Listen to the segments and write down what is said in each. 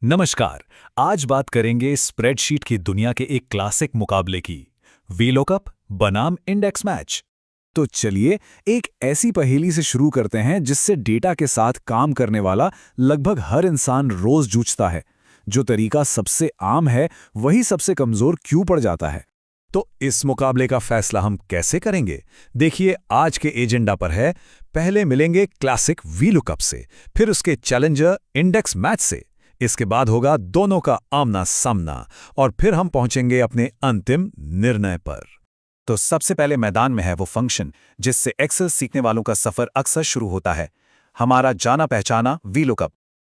नमस्कार। आज बात करेंगे स्प्रेडशीट की दुनिया के एक क्लासिक मुकाबले की, वीलुकअप बनाम इंडेक्स मैच। तो चलिए एक ऐसी पहेली से शुरू करते हैं जिससे डेटा के साथ काम करने वाला लगभग हर इंसान रोज जूझता है। जो तरीका सबसे आम है वही सबसे कमजोर क्यों पड़ जाता है। तो इस मुकाबले का फैसला हम कैसे करेंगे? देखिए, आज के एजेंडा पर है, पहले मिलेंगे क्लासिक वीलुकअप से, फिर उसके चैलेंजर इंडेक्स मैच से, इसके बाद होगा दोनों का आमना सामना, और फिर हम पहुंचेंगे अपने अंतिम निर्णय पर। तो सबसे पहले मैदान में है वो फंक्शन जिससे एक्सेल सीखने वालों का सफर अक्सर शुरू होता है, हमारा जाना पहचाना वीलुकअप।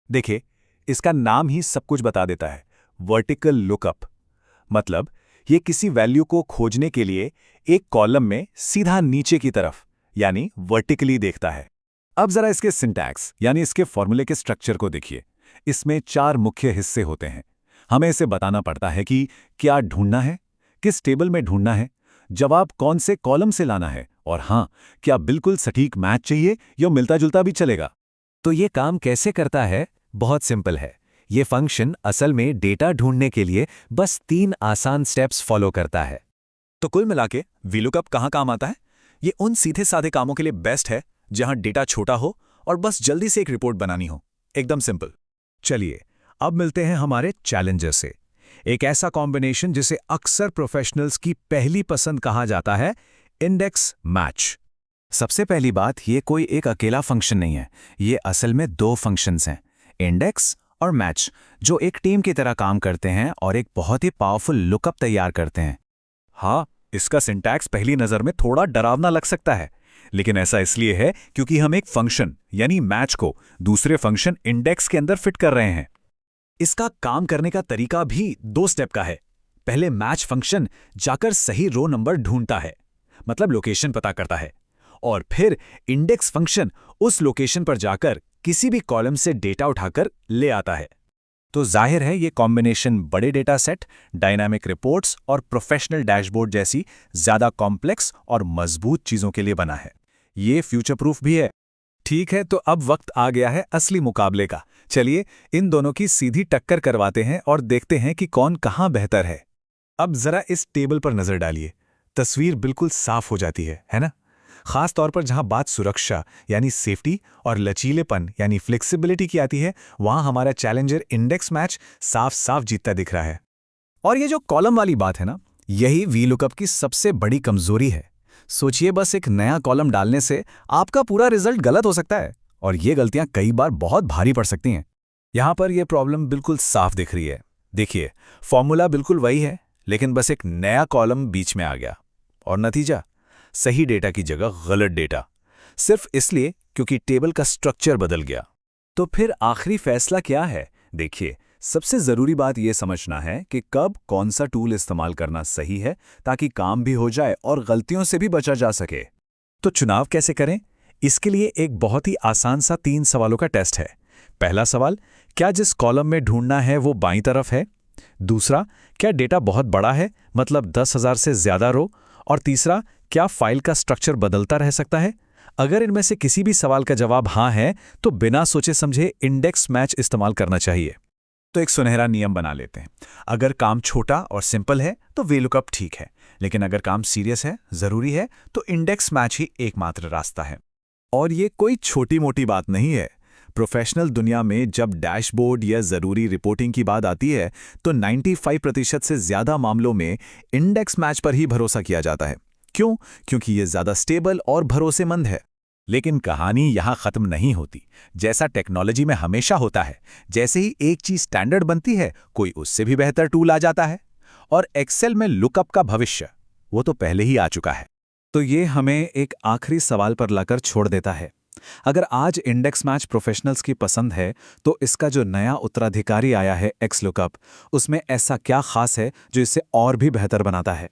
देखिए, इसका नाम ही सब कुछ बता देता है, वर्टिकल लुकअप। मतलब ये किसी वैल्यू को खोजने के लिए एक कॉलम में सीधा नीचे की तरफ यानी वर्टिकली देखता है। अब जरा इसके सिंटैक्स यानी इसके फॉर्मूले के स्ट्रक्चर को देखिए। इसमें 4 मुख्य हिस्से होते हैं। हमें इसे बताना पड़ता है कि क्या ढूंढना है, किस टेबल में ढूंढना है, जवाब कौन से कॉलम से लाना है, और हाँ, क्या बिल्कुल सटीक मैच चाहिए या मिलता जुलता भी चलेगा। तो ये काम कैसे करता है? बहुत सिंपल है। ये फंक्शन असल में डेटा ढूंढने के लिए बस 3 आसान स्टेप्स फॉलो करता है। तो कुल मिलाके वीलुकअप कहाँ काम आता है? ये उन सीधे साधे कामों के लिए बेस्ट है जहां डेटा छोटा हो और बस जल्दी से एक रिपोर्ट बनानी हो। एकदम सिंपल। चलिए अब मिलते हैं हमारे चैलेंजर से, एक ऐसा कॉम्बिनेशन जिसे अक्सर प्रोफेशनल्स की पहली पसंद कहा जाता है, इंडेक्स मैच। सबसे पहली बात, ये कोई एक अकेला फंक्शन नहीं है, ये असल में 2 फंक्शंस हैं, इंडेक्स और मैच, जो एक टीम की तरह काम करते हैं और एक बहुत ही पावरफुल लुकअप तैयार करते हैं। हाँ, इसका सिंटैक्स पहली नजर में थोड़ा डरावना लग सकता है, लेकिन ऐसा इसलिए है क्योंकि हम एक फंक्शन यानी मैच को दूसरे फंक्शन इंडेक्स के अंदर फिट कर रहे हैं। इसका काम करने का तरीका भी 2 स्टेप का है। पहले मैच फंक्शन जाकर सही रो नंबर ढूंढता है, मतलब लोकेशन पता करता है, और फिर इंडेक्स फंक्शन उस लोकेशन पर जाकर किसी भी कॉलम से डेटा उठाकर ले आता है। तो जाहिर है ये कॉम्बिनेशन बड़े डेटा सेट, डायनामिक रिपोर्ट्स और प्रोफेशनल डैशबोर्ड जैसी ज्यादा कॉम्प्लेक्स और मजबूत चीजों के लिए बना है। ये फ्यूचर प्रूफ भी है। ठीक है, तो अब वक्त आ गया है असली मुकाबले का। चलिए इन दोनों की सीधी टक्कर करवाते हैं और देखते हैं कि कौन कहां बेहतर है। अब जरा इस टेबल पर नजर डालिए, तस्वीर बिल्कुल साफ हो जाती है ना? खास तौर पर जहां बात सुरक्षा यानी सेफ्टी और लचीलेपन यानी फ्लेक्सिबिलिटी की आती है, वहां हमारा चैलेंजर इंडेक्स मैच साफ साफ जीतता दिख रहा है। और ये जो कॉलम वाली बात है ना, यही वीलुकअप की सबसे बड़ी कमजोरी है। सोचिए, बस एक नया कॉलम डालने से आपका पूरा रिजल्ट गलत हो सकता है, और ये गलतियां कई बार बहुत भारी पड़ सकती हैं। यहां पर यह प्रॉब्लम बिल्कुल साफ दिख रही है। देखिए, फॉर्मूला बिल्कुल वही है, लेकिन बस एक नया कॉलम बीच में आ गया, और नतीजा सही डेटा की जगह गलत डेटा, सिर्फ इसलिए क्योंकि टेबल का स्ट्रक्चर बदल गया। तो फिर आखिरी फैसला क्या है? देखिए, सबसे जरूरी बात यह समझना है कि कब कौन सा टूल इस्तेमाल करना सही है, ताकि काम भी हो जाए और गलतियों से भी बचा जा सके। तो चुनाव कैसे करें? इसके लिए एक बहुत ही आसान सा 3 सवालों का टेस्ट है। पहला सवाल, क्या जिस कॉलम में ढूंढना है वो बाईं तरफ है? दूसरा, क्या डेटा बहुत बड़ा है, मतलब 10,000 से ज्यादा रो? और तीसरा, क्या फाइल का स्ट्रक्चर बदलता रह सकता है? अगर इनमें से किसी भी सवाल का जवाब हाँ है, तो बिना सोचे समझे इंडेक्स मैच इस्तेमाल करना चाहिए। तो एक सुनहरा नियम बना लेते हैं। अगर काम छोटा और सिंपल है तो वीलुकअप ठीक है, लेकिन अगर काम सीरियस है, जरूरी है, तो इंडेक्स मैच ही एकमात्र रास्ता है। और ये कोई छोटी मोटी बात नहीं है। प्रोफेशनल दुनिया में जब डैशबोर्ड या जरूरी रिपोर्टिंग की बात आती है, तो 95% से ज्यादा मामलों में इंडेक्स मैच पर ही भरोसा किया जाता है। क्यों? क्योंकि ये ज्यादा स्टेबल और भरोसेमंद है। लेकिन कहानी यहां खत्म नहीं होती। जैसा टेक्नोलॉजी में हमेशा होता है, जैसे ही एक चीज स्टैंडर्ड बनती है, कोई उससे भी बेहतर टूल आ जाता है। और एक्सेल में लुकअप का भविष्य वो तो पहले ही आ चुका है। तो ये हमें एक आखिरी सवाल पर लाकर छोड़ देता है। अगर आज इंडेक्स मैच प्रोफेशनल्स की पसंद है, तो इसका जो नया उत्तराधिकारी आया है, एक्स लुकअप, उसमें ऐसा क्या खास है जो इसे और भी बेहतर बनाता है?